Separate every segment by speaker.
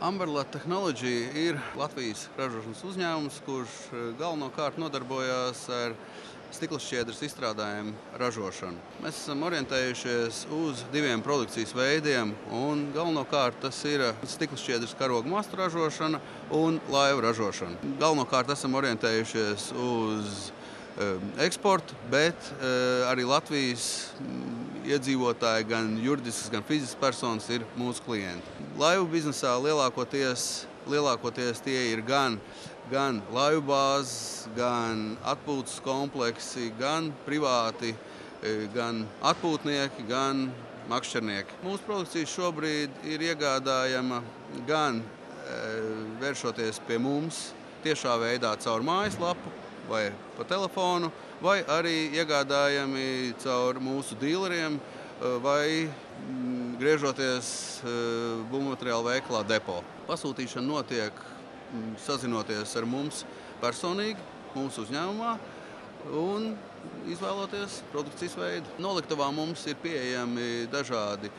Speaker 1: Amberla Technology ir Latvijas ražošanas uzņēmums, kurš galvenokārt nodarbojās ar stikla šķiedras izstrādājumu ražošanu. Mēs esam orientējušies uz diviem produkcijas veidiem, un galvenokārt tas ir stikla šķiedras karogu mastu ražošana un laivu ražošana. Galvenokārt esam orientējušies uz eksportu, bet arī Latvijas iedzīvotāji, gan juridiskas, gan fiziskas personas ir mūsu klienti. Laivu biznesā lielākoties tie ir gan laivu bāzes, gan atpūtas kompleksi, gan privāti, gan atpūtnieki, gan makšķernieki. Mūsu produkcija šobrīd ir iegādājama gan vēršoties pie mums tiešā veidā caur mājaslapu vai pa telefonu, vai arī iegādājami caur mūsu dīleriem vai griežoties būvmateriālu veikalā Depo. Pasūtīšana notiek sazinoties ar mums personīgi, mūsu uzņēmumā, un izvēloties produkcijas veidu. Noliktavā mums ir pieejami dažādi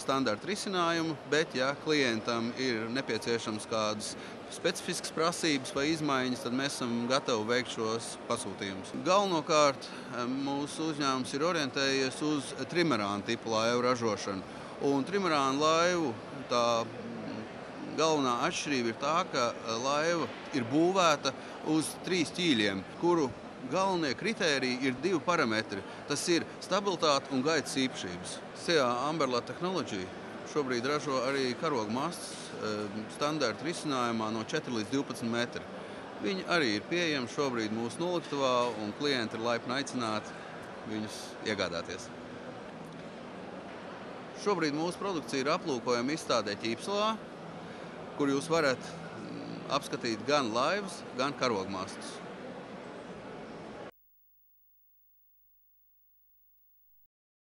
Speaker 1: standarta risinājumi, bet, ja klientam ir nepieciešams kādas specifiskas prasības vai izmaiņas, tad mēs esam gatavi veikt šos pasūtījumus. Galvenokārt mūsu uzņēmums ir orientējies uz trimerānu tipu laivu ražošanu. Un trimerānu laivu tā galvenā atšķirība ir tā, ka laiva ir būvēta uz 3 ķīļiem, kuru galvenie kritēriji ir 2 parametri. Tas ir stabilitāte un gaitas īpašības. SEA Amberla Technology šobrīd ražo arī karogu mastas standarta risinājumā no 4 līdz 12 metri. Viņi arī ir pieejami šobrīd mūsu noliktavā, un klienti ir laipni aicināti viņus iegādāties. Šobrīd mūsu produkcija ir aplūkojama izstādē Ķīpselā, kur jūs varat apskatīt gan laivas, gan karogu mastas.